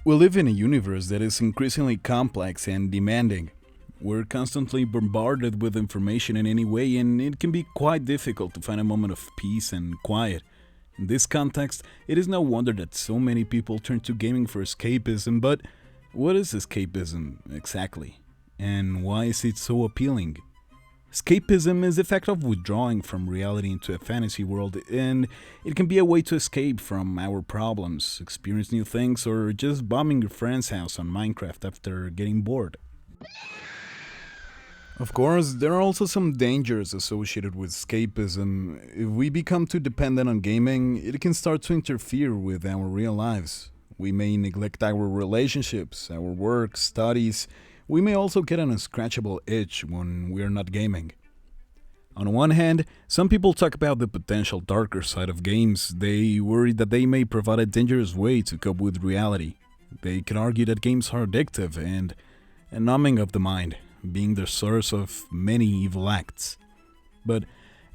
We live in a universe that is increasingly complex and demanding. We're constantly bombarded with information in any way, and it can be quite difficult to find a moment of peace and quiet. In this context, it is no wonder that so many people turn to gaming for escapism, but what is escapism exactly? And why is it so appealing? Escapism is the fact of withdrawing from reality into a fantasy world, and it can be a way to escape from our problems, experience new things, or just bombing your friend's house on Minecraft after getting bored. Of course, there are also some dangers associated with escapism. If we become too dependent on gaming, it can start to interfere with our real lives. We may neglect our relationships, our work, studies. We may also get an unscratchable itch when we're not gaming. On one hand, some people talk about the potential darker side of games. They worry that they may provide a dangerous way to cope with reality. They can argue that games are addictive and a numbing of the mind, being the source of many evil acts. But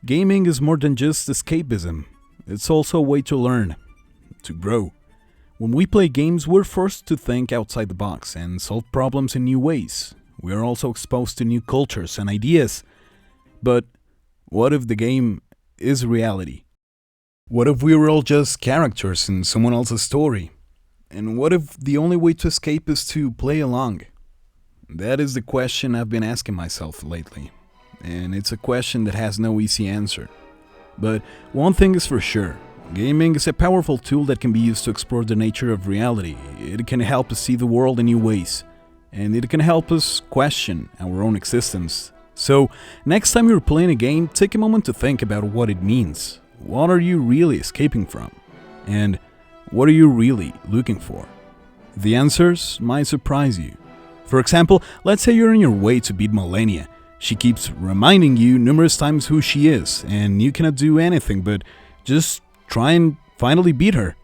gaming is more than just escapism. It's also a way to learn, to grow. When we play games, we're forced to think outside the box and solve problems in new ways. We are also exposed to new cultures and ideas. But what if the game is reality? What if we were all just characters in someone else's story? And what if the only way to escape is to play along? That is the question I've been asking myself lately. And it's a question that has no easy answer. But one thing is for sure. Gaming is a powerful tool that can be used to explore the nature of reality. It can help us see the world in new ways, and it can help us question our own existence. So, next time you're playing a game, take a moment to think about what it means. What are you really escaping from? And what are you really looking for? The answers might surprise you. For example, let's say you're on your way to beat Melania. She keeps reminding you numerous times who she is, and you cannot do anything but just try and finally beat her.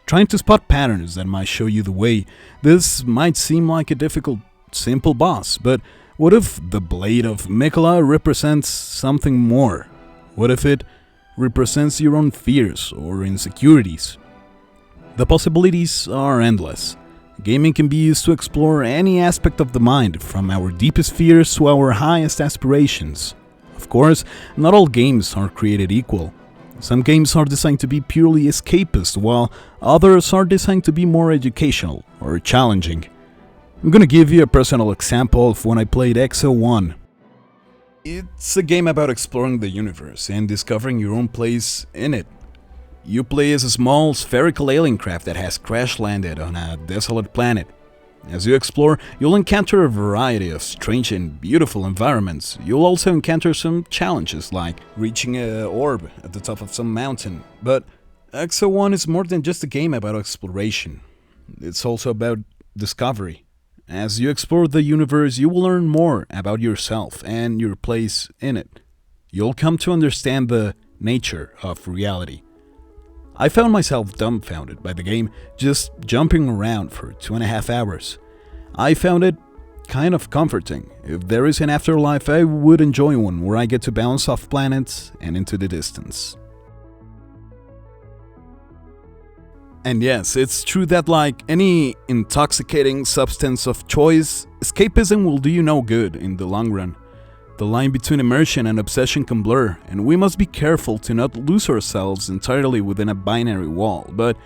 Trying to spot patterns that might show you the way. This might seem like a difficult, simple boss, but what if the blade of Mikola represents something more? What if it represents your own fears or insecurities? The possibilities are endless. Gaming can be used to explore any aspect of the mind, from our deepest fears to our highest aspirations. Of course, not all games are created equal. Some games are designed to be purely escapist, while others are designed to be more educational or challenging. I'm gonna give you a personal example of when I played XO1. It's a game about exploring the universe and discovering your own place in it. You play as a small spherical alien craft that has crash-landed on a desolate planet. As you explore, you'll encounter a variety of strange and beautiful environments. You'll also encounter some challenges, like reaching an orb at the top of some mountain. But XO1 is more than just a game about exploration. It's also about discovery. As you explore the universe, you will learn more about yourself and your place in it. You'll come to understand the nature of reality. I found myself dumbfounded by the game, just jumping around for 2.5 hours. I found it kind of comforting. If there is an afterlife, I would enjoy one where I get to bounce off planets and into the distance. And yes, it's true that like any intoxicating substance of choice, escapism will do you no good in the long run. The line between immersion and obsession can blur, and we must be careful to not lose ourselves entirely within a binary wall. But,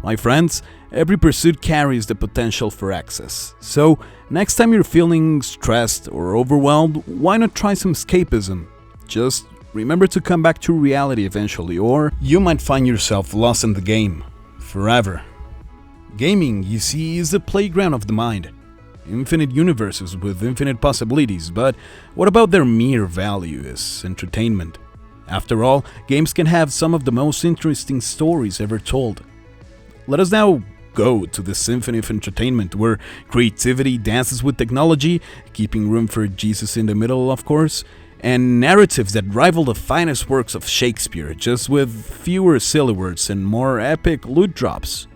my friends, every pursuit carries the potential for excess. So, next time you're feeling stressed or overwhelmed, why not try some escapism? Just remember to come back to reality eventually, or you might find yourself lost in the game forever. Gaming, you see, is the playground of the mind. Infinite universes with infinite possibilities, but what about their mere value as entertainment? After all, games can have some of the most interesting stories ever told. Let us now go to the Symphony of Entertainment, where creativity dances with technology, keeping room for Jesus in the middle, of course, and narratives that rival the finest works of Shakespeare, just with fewer silly words and more epic loot drops.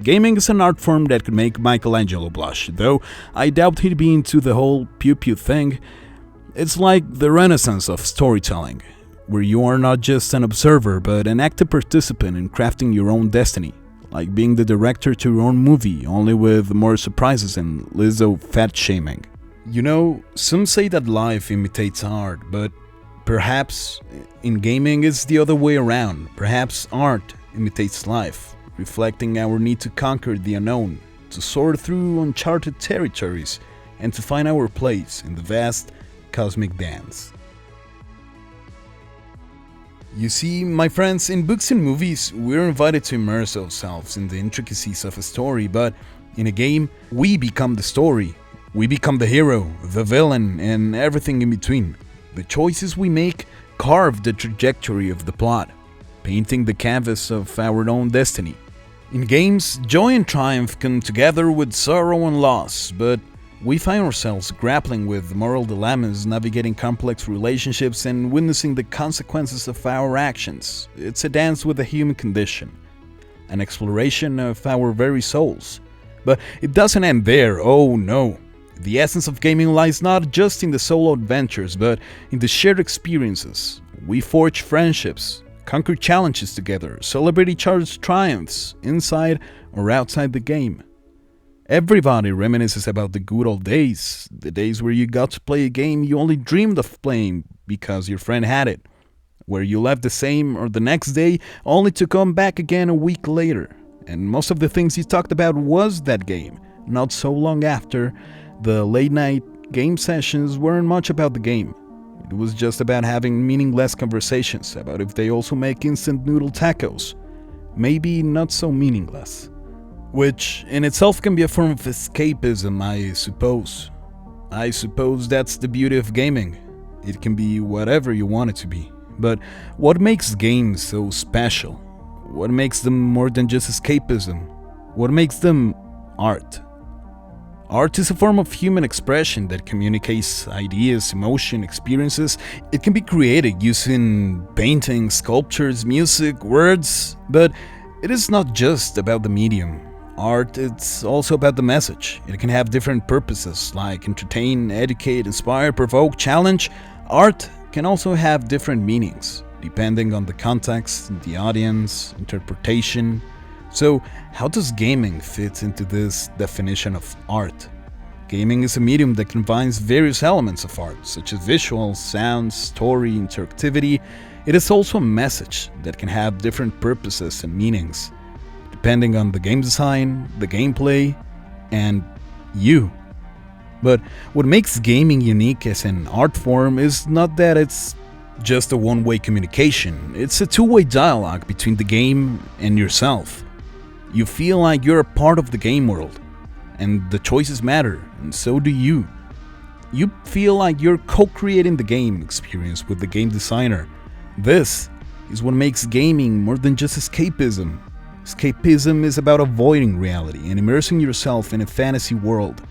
Gaming is an art form that could make Michelangelo blush, though I doubt he'd be into the whole pew-pew thing. It's like the renaissance of storytelling, where you are not just an observer but an active participant in crafting your own destiny, like being the director to your own movie, only with more surprises and Lizzo fat shaming. You know, some say that life imitates art, but perhaps in gaming it's the other way around. Perhaps art imitates life, reflecting our need to conquer the unknown, to soar through uncharted territories, and to find our place in the vast cosmic dance. You see, my friends, in books and movies, we're invited to immerse ourselves in the intricacies of a story, but in a game, we become the story. We become the hero, the villain, and everything in between. The choices we make carve the trajectory of the plot, painting the canvas of our own destiny. In games, joy and triumph come together with sorrow and loss, but we find ourselves grappling with moral dilemmas, navigating complex relationships, and witnessing the consequences of our actions. It's a dance with the human condition, an exploration of our very souls. But it doesn't end there, oh no. The essence of gaming lies not just in the solo adventures, but in the shared experiences. We forge friendships, conquer challenges together, celebrate each other's triumphs, inside or outside the game. Everybody reminisces about the good old days, the days where you got to play a game you only dreamed of playing because your friend had it, where you left the same or the next day only to come back again a week later. And most of the things you talked about was that game. Not so long after, the late night game sessions weren't much about the game. It was just about having meaningless conversations about if they also make instant noodle tacos. Maybe not so meaningless. Which in itself can be a form of escapism, I suppose. I suppose that's the beauty of gaming. It can be whatever you want it to be. But what makes games so special? What makes them more than just escapism? What makes them art? Art is a form of human expression that communicates ideas, emotion, experiences. It can be created using painting, sculptures, music, words, but it is not just about the medium. Art, it's also about the message. It can have different purposes like entertain, educate, inspire, provoke, challenge. Art can also have different meanings, depending on the context, the audience, interpretation. So, how does gaming fit into this definition of art? Gaming is a medium that combines various elements of art, such as visuals, sound, story, interactivity. It is also a message that can have different purposes and meanings, depending on the game design, the gameplay, and you. But what makes gaming unique as an art form is not that it's just a one-way communication, it's a two-way dialogue between the game and yourself. You feel like you're a part of the game world, and the choices matter, and so do you. You feel like you're co-creating the game experience with the game designer. This is what makes gaming more than just escapism. Escapism is about avoiding reality and immersing yourself in a fantasy world.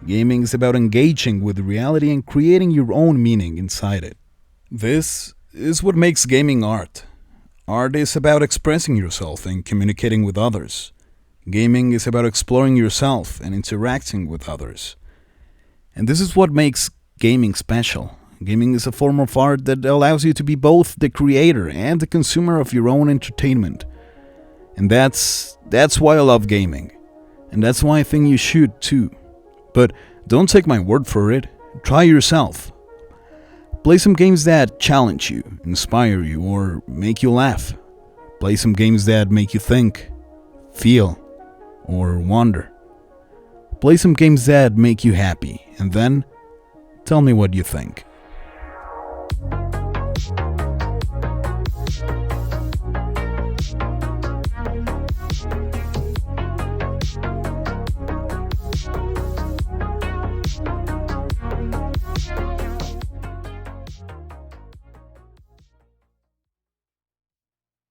Gaming is about engaging with reality and creating your own meaning inside it. This is what makes gaming art. Art is about expressing yourself and communicating with others. Gaming is about exploring yourself and interacting with others. And this is what makes gaming special. Gaming is a form of art that allows you to be both the creator and the consumer of your own entertainment. And that's why I love gaming. And that's why I think you should too. But don't take my word for it. Try yourself. Play some games that challenge you, inspire you, or make you laugh. Play some games that make you think, feel, or wonder. Play some games that make you happy, and then tell me what you think.